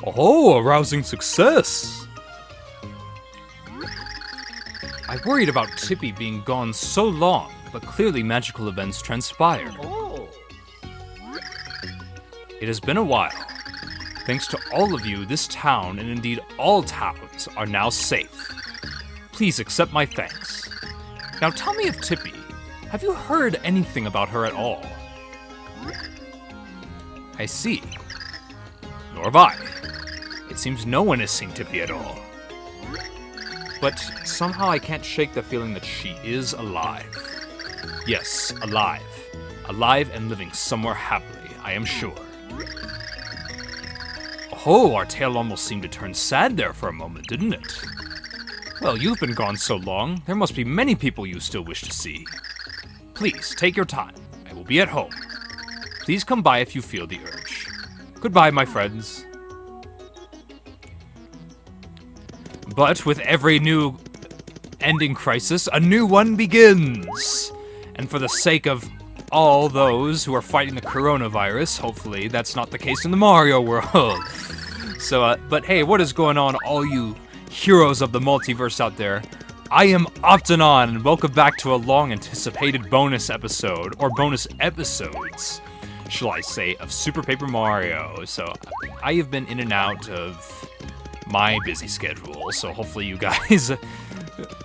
Oh, a rousing success! I worried about Tippy being gone so long, but clearly magical events transpired. Oh. It has been a while. Thanks to all of you, this town, and indeed all towns, are now safe. Please accept my thanks. Now tell me of Tippy. Have you heard anything about her at all? I see. Nor have I. It seems no one has seen Tippy at all. But somehow I can't shake the feeling that she is alive. Yes, alive. Alive and living somewhere happily, I am sure. Oh, our tale almost seemed to turn sad there for a moment, didn't it? Well, you've been gone so long, there must be many people you still wish to see. Please, take your time. I will be at home. Please come by if you feel the urge. Goodbye, my friends. But with every new ending crisis, a new one begins. And for the sake of all those who are fighting the coronavirus, hopefully that's not the case in the Mario world. So, but hey, what is going on, all you heroes of the multiverse out there? I am Optanon, and welcome back to a long-anticipated bonus episode, or bonus episodes, shall I say, of Super Paper Mario. So, I have been in and out of my busy schedule, so hopefully you guys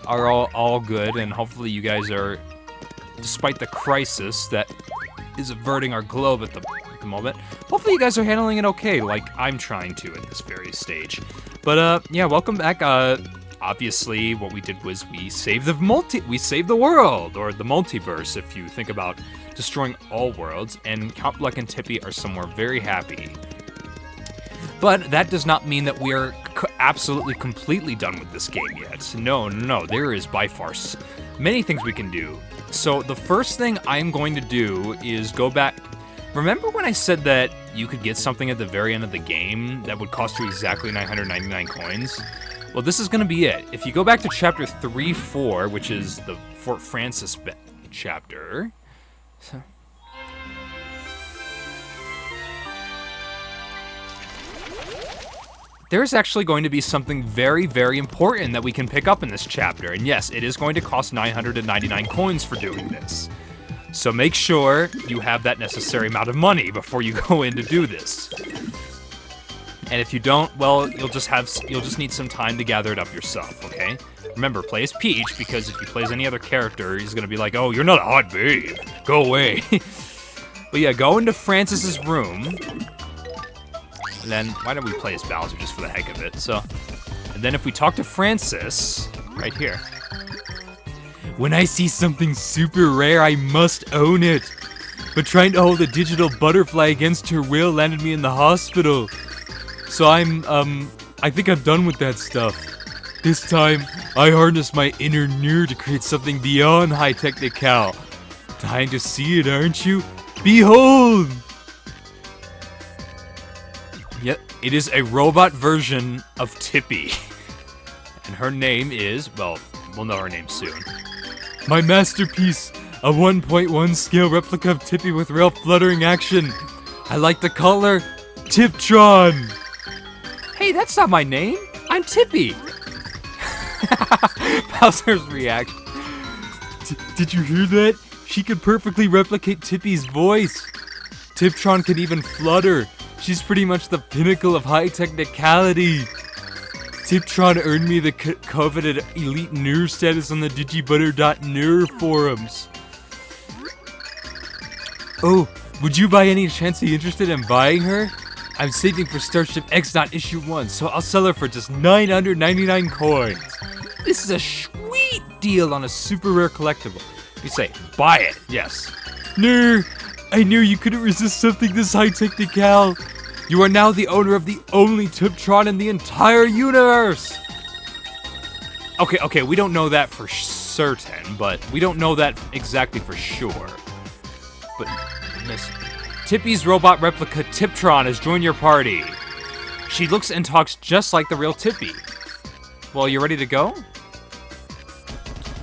are all good, and hopefully you guys are, despite the crisis that is averting our globe at the moment, hopefully you guys are handling it okay, like I'm trying to at this very stage. But yeah, welcome back. Obviously, what we did was we saved the world, or the multiverse, if you think about destroying all worlds, and Count Bluck and Tippy are somewhere very happy. But that does not mean that we are absolutely completely done with this game yet. No, there is by far many things we can do. So the first thing I'm going to do is go back. Remember when I said that you could get something at the very end of the game that would cost you exactly 999 coins? Well, this is going to be it. If you go back to chapter 3-4, which is the Fort Francis chapter. So. There's actually going to be something very, very important that we can pick up in this chapter. And yes, it is going to cost 999 coins for doing this. So make sure you have that necessary amount of money before you go in to do this. And if you don't, well, you'll just need some time to gather it up yourself, okay? Remember, play as Peach, because if you play as any other character, he's gonna be like, oh, you're not a hot babe. Go away. But yeah, go into Francis's room. And then, why don't we play as Bowser just for the heck of it? So, and then if we talk to Francis, right here. When I see something super rare, I must own it. But trying to hold a digital butterfly against her will landed me in the hospital. So I think I'm done with that stuff. This time, I harness my inner nerd to create something beyond high technical. Dying to see it, aren't you? Behold! Yep, it is a robot version of Tippy. And her name is, well, we'll know her name soon. My masterpiece, a 1.1 scale replica of Tippy with real fluttering action. I like to call her Tiptron. Hey, that's not my name. I'm Tippy. Bowser's reaction. Did you hear that? She could perfectly replicate Tippy's voice. Tiptron can even flutter. She's pretty much the pinnacle of high technicality. Tiptron earned me the coveted elite nerd status on the digibutter.nerd forums. Oh, would you by any chance be interested in buying her? I'm saving for Starship X not issue 1, so I'll sell her for just 999 coins. This is a sweet deal on a super rare collectible. You say, buy it, yes. No, I knew you couldn't resist something this high technical. You are now the owner of the only Tiptron in the entire universe. Okay, we don't know that for certain, but we don't know that exactly for sure. But, Miss Tippy's robot replica Tiptron has joined your party. She looks and talks just like the real Tippy. Well, you ready to go?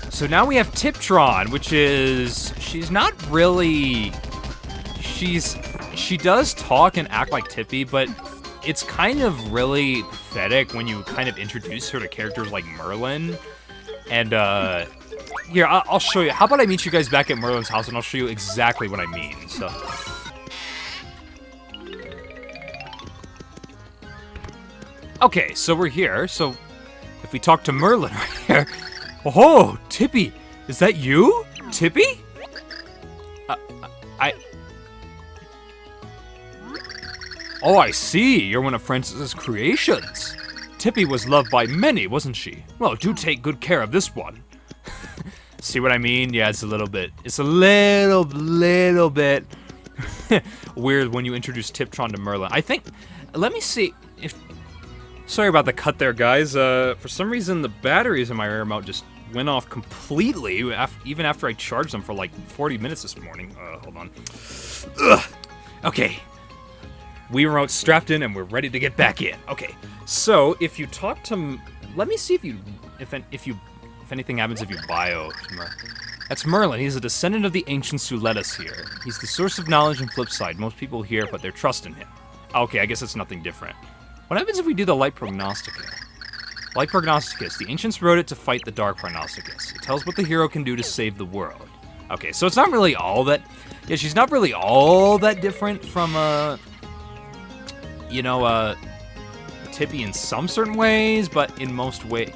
So now we have Tiptron, which is, she's not really, she does talk and act like Tippy, but it's kind of really pathetic when you kind of introduce her to characters like Merlin. And, here, I'll show you. How about I meet you guys back at Merlin's house, and I'll show you exactly what I mean, so... Okay, so we're here, so if we talk to Merlin right here... Oh, Tippy! Is that you? Tippy? Oh, I see. You're one of Francis's creations. Tippy was loved by many, wasn't she? Well, do take good care of this one. See what I mean? Yeah, it's a little bit weird when you introduce Tiptron to Merlin. I think, let me see if, sorry about the cut there, guys. For some reason, the batteries in my air remote just went off completely, even after I charged them for like 40 minutes this morning. Hold on. Ugh. Okay. Wii remote strapped in and we're ready to get back in. Okay, so if you talk to, let me see if anything happens if you bio. That's Merlin. He's a descendant of the ancients who led us here. He's the source of knowledge and Flipside. Most people here put their trust in him. Okay, I guess it's nothing different. What happens if we do the Light Prognosticus? Light Prognosticus. The ancients wrote it to fight the Dark Prognosticus. It tells what the hero can do to save the world. Okay, so it's not really all that. Yeah, she's not really all that different from you know, Tippy in some certain ways, but in most ways,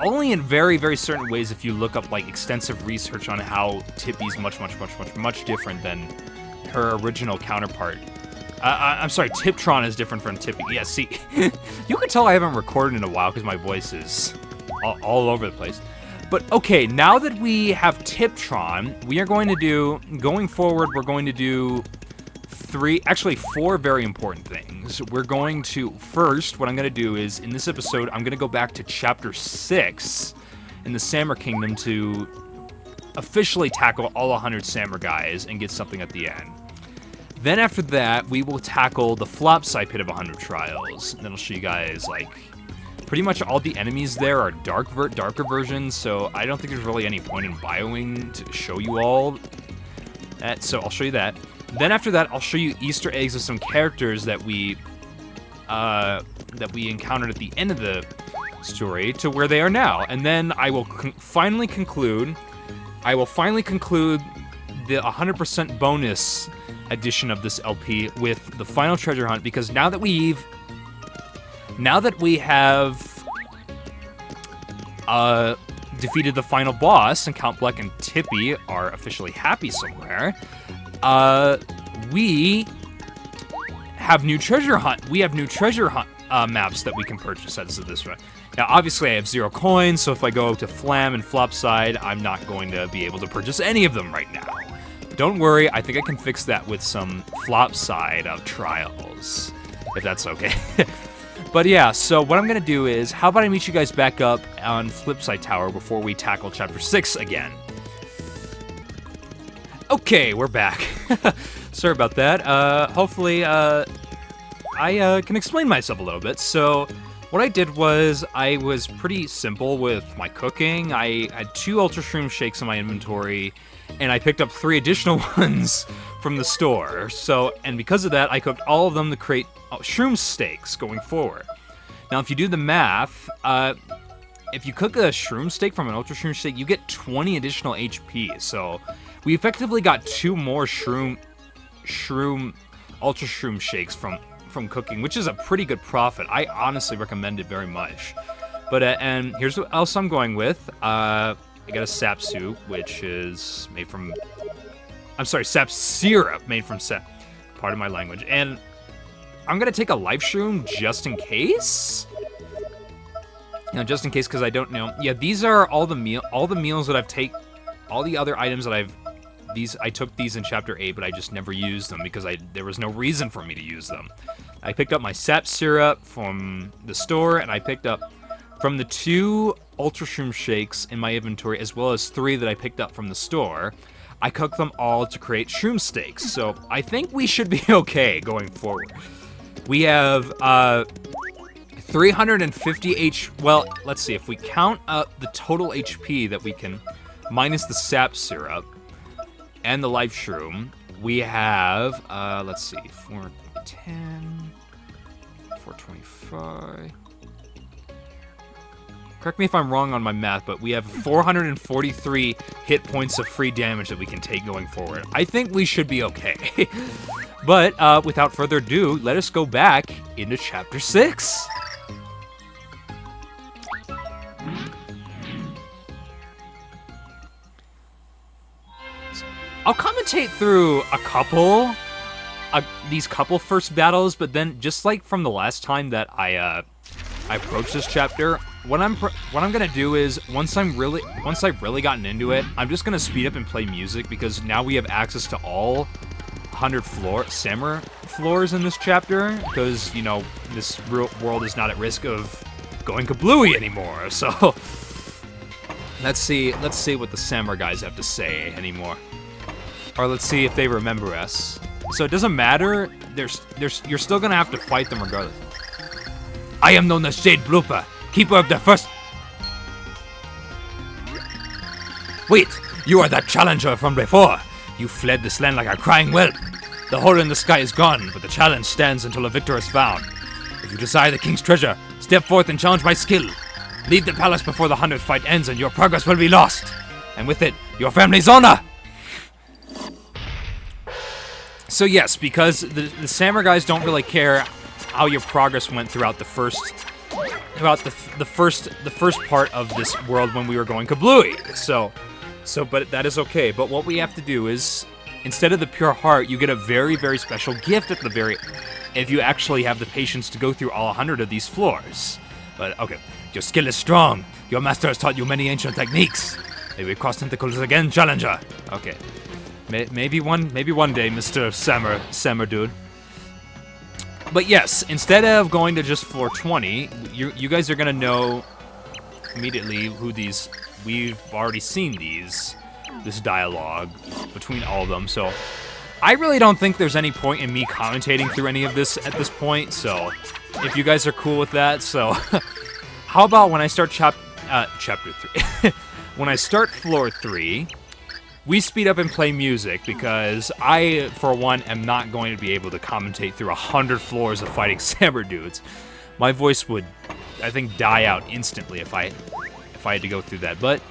only in very, very certain ways if you look up, like, extensive research on how Tippy's much different than her original counterpart. I'm sorry, Tiptron is different from Tippy. Yeah, see, you can tell I haven't recorded in a while because my voice is all over the place. But, okay, now that we have Tiptron, we are going to do, going forward, we're going to do four very important things. We're going to, first, what I'm going to do is, in this episode, I'm going to go back to Chapter 6 in the Samur Kingdom to officially tackle all 100 Samur guys and get something at the end. Then after that, we will tackle the Flopside Pit of 100 Trials. And then I'll show you guys, like, pretty much all the enemies there are darker versions, so I don't think there's really any point in bioing to show you all that, so I'll show you that. Then after that, I'll show you Easter eggs of some characters that we encountered at the end of the story to where they are now. And then I will finally conclude the 100% bonus edition of this LP with the final treasure hunt, because now that we have defeated the final boss and Count Bleck and Tippy are officially happy somewhere, we have new treasure hunt. We have new treasure hunt maps that we can purchase as of this one. Now, obviously, I have 0 coins, so if I go to Flam and Flopside, I'm not going to be able to purchase any of them right now. But don't worry, I think I can fix that with some Flopside trials, if that's okay. But yeah, so what I'm gonna do is, how about I meet you guys back up on Flipside Tower before we tackle Chapter 6 again. Okay, we're back. Sorry about that. Hopefully, I can explain myself a little bit. So, what I did was, I was pretty simple with my cooking. I had 2 Ultra Shroom Shakes in my inventory, and I picked up 3 additional ones from the store. So, and because of that, I cooked all of them to create shroom steaks going forward. Now, if you do the math, if you cook a shroom steak from an Ultra Shroom Shake, you get 20 additional HP. So, we effectively got 2 more Ultra Shroom Shakes from cooking, which is a pretty good profit. I honestly recommend it very much. But, and here's what else I'm going with. I got a sap soup, which is made from, I'm sorry, sap syrup made from sap. Pardon my language. And I'm gonna take a life shroom just in case. Now, just in case, because I don't know. Yeah, these are all the meals that I've taken, all the other items that I took these in Chapter 8, but I just never used them because there was no reason for me to use them. I picked up my sap syrup from the store, and I picked up from the 2 Ultra Shroom Shakes in my inventory, as well as 3 that I picked up from the store. I cooked them all to create shroom steaks, so I think we should be okay going forward. We have 350 well, let's see, if we count up the total HP that we can, minus the sap syrup and the life shroom, we have, let's see, 4, 10, 425. Correct me if I'm wrong on my math, but we have 443 hit points of free damage that we can take going forward. I think we should be okay. But without further ado, let us go back into Chapter 6. I'll commentate through a couple, these couple first battles, but then just like from the last time that I approached this chapter, what I'm gonna do is once I've really gotten into it, I'm just gonna speed up and play music because now we have access to all 100 Samurai floors in this chapter because you know this world is not at risk of going kablooey anymore. So let's see what the Samurai guys have to say anymore. Or let's see if they remember us. So it doesn't matter. You're still gonna have to fight them regardless. I am known as Shade Blooper, keeper of the first. Wait, you are that challenger from before. You fled this land like a crying whelp. The hole in the sky is gone, but the challenge stands until a victor is found. If you desire the king's treasure, step forth and challenge my skill. Leave the palace before the 100th fight ends, and your progress will be lost, and with it, your family's honor. So yes, because the Samurai guys don't really care how your progress went throughout the first part of this world when we were going kablooey. So, but that is okay. But what we have to do is, instead of the pure heart, you get a very, very special gift at the very, if you actually have the patience to go through all 100 of these floors. But okay, your skill is strong. Your master has taught you many ancient techniques. May we cross tentacles again, challenger. Okay. Maybe one day, Mr. Sammer dude. But yes, instead of going to just floor 20, you guys are gonna know immediately who these. We've already seen this dialogue between all of them. So I really don't think there's any point in me commentating through any of this at this point. So if you guys are cool with that, so how about when I start chapter 3? When I start floor 3. We speed up and play music because I, for one, am not going to be able to commentate through 100 floors of fighting Samurai dudes. My voice would, I think, die out instantly if I had to go through that. But,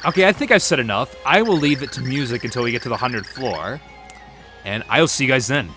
okay, I think I've said enough. I will leave it to music until we get to the 100th floor, and I'll see you guys then.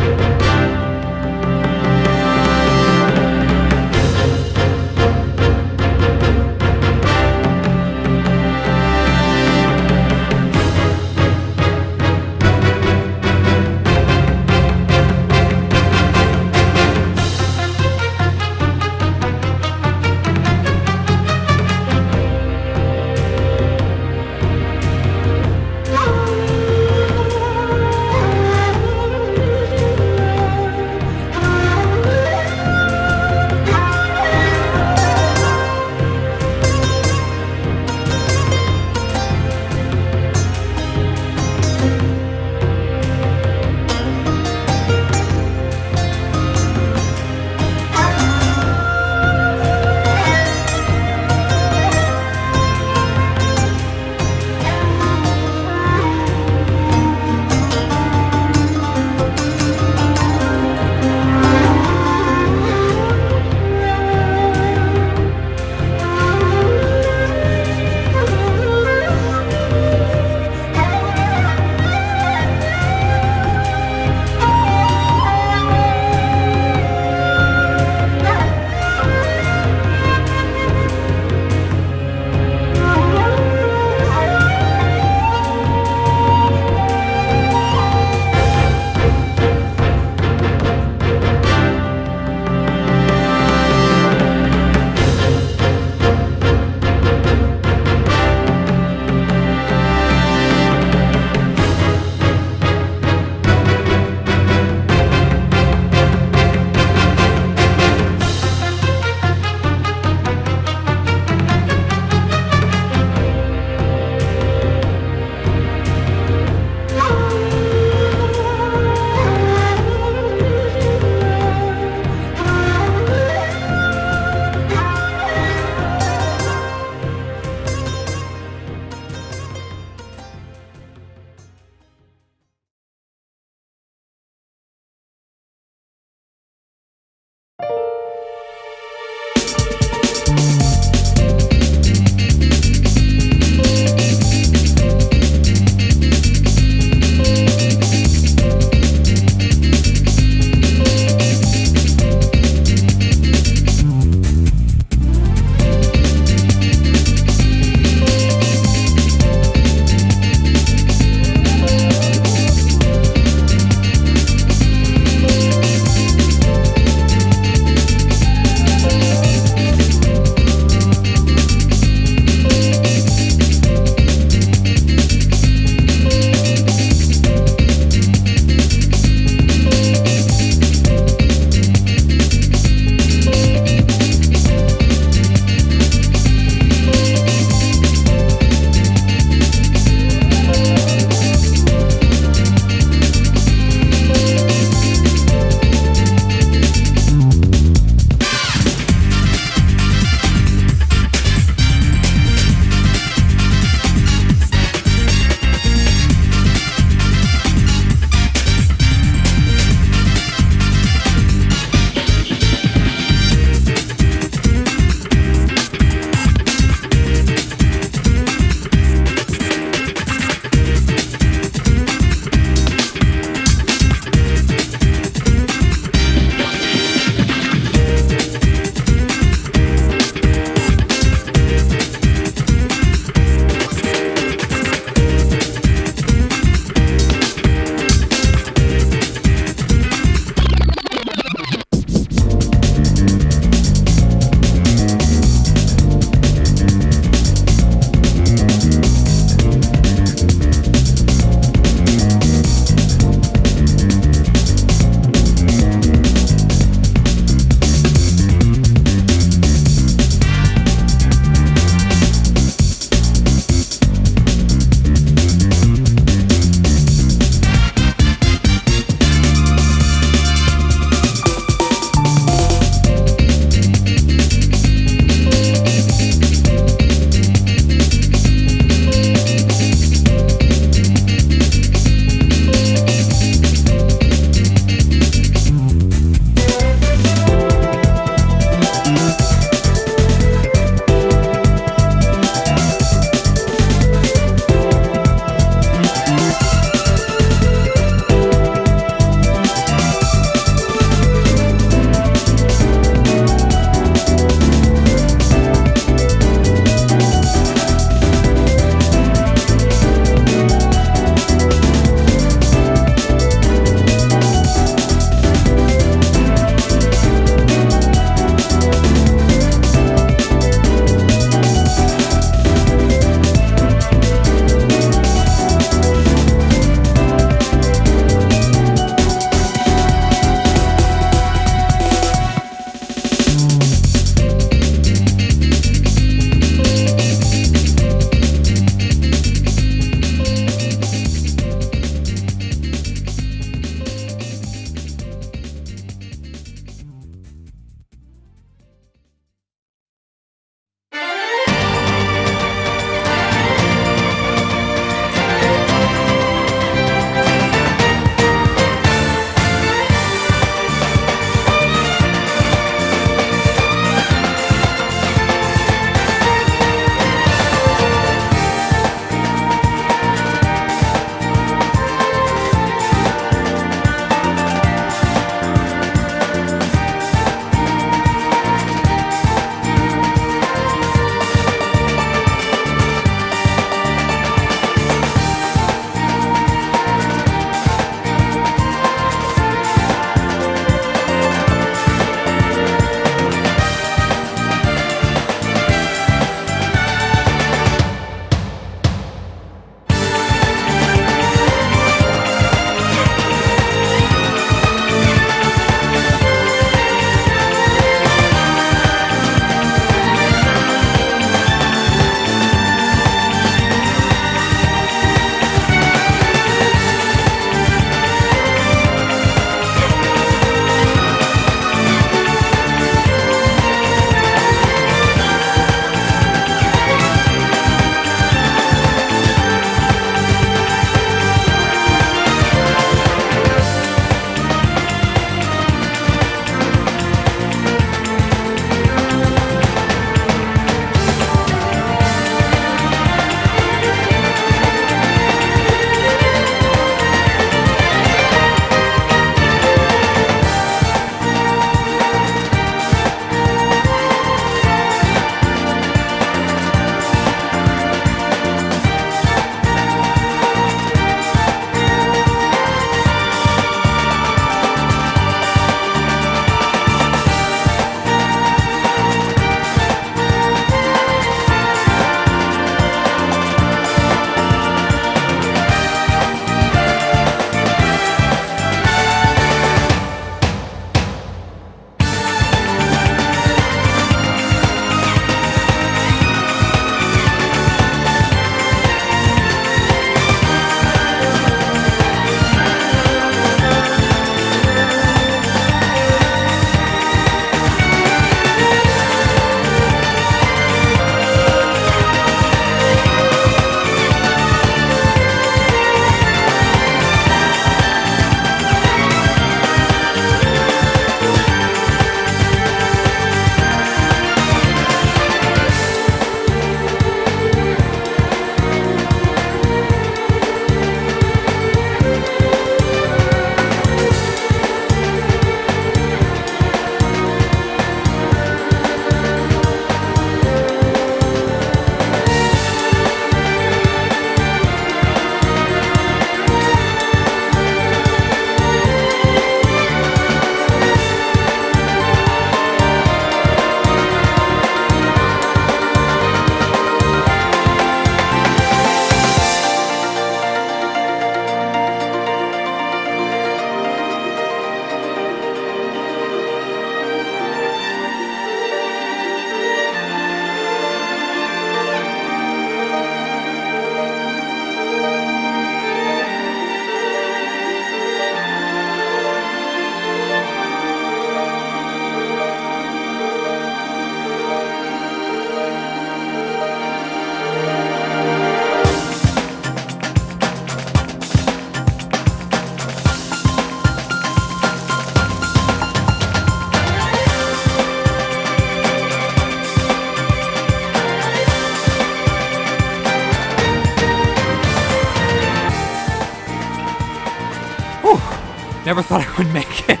Never thought I would make it.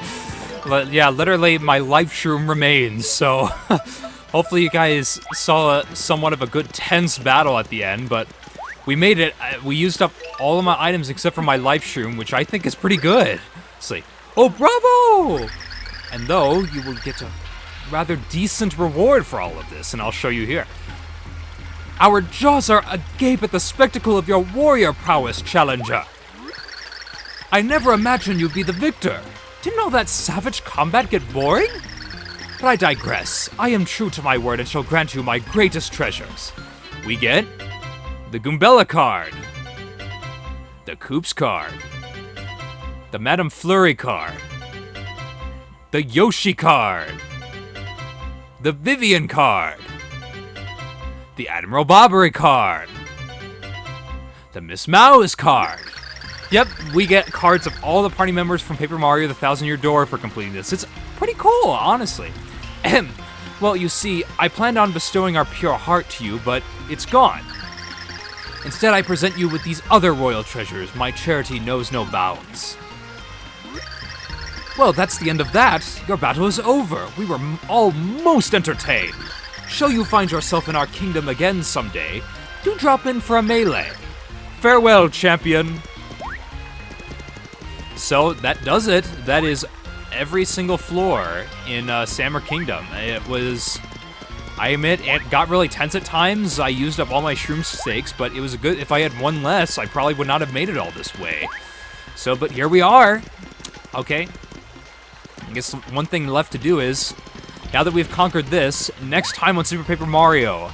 But yeah, literally my life shroom remains, so hopefully you guys saw somewhat of a good tense battle at the end, but we made it. We used up all of my items except for my life shroom, which I think is pretty good. Let's see. Oh, bravo! And though, you will get a rather decent reward for all of this, and I'll show you here. Our jaws are agape at the spectacle of your warrior prowess, challenger. I never imagined you'd be the victor. Didn't all that savage combat get boring? But I digress. I am true to my word and shall grant you my greatest treasures. We get the Goombella card, the Koops card, the Madame Flurry card, the Yoshi card, the Vivian card, the Admiral Bobbery card, the Miss Mouse card. Yep, we get cards of all the party members from Paper Mario The 1000-Year Door for completing this. It's pretty cool, honestly. Well, you see, I planned on bestowing our pure heart to you, but it's gone. Instead, I present you with these other royal treasures. My charity knows no bounds. Well, that's the end of that. Your battle is over. We were all most entertained. Shall you find yourself in our kingdom again someday, do drop in for a melee. Farewell, champion. So, that does it. That is every single floor in Sammer Kingdom. It was... I admit, it got really tense at times. I used up all my shroom stakes, but it was a good... If I had one less, I probably would not have made it all this way. So, but here we are. Okay. I guess one thing left to do is, now that we've conquered this, next time on Super Paper Mario,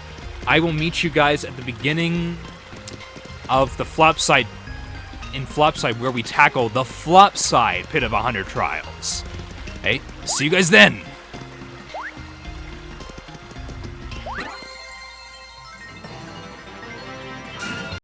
I will meet you guys at the beginning of the Flopside, in Flopside, where we tackle the Flopside Pit of 100 Trials. Hey, see you guys then!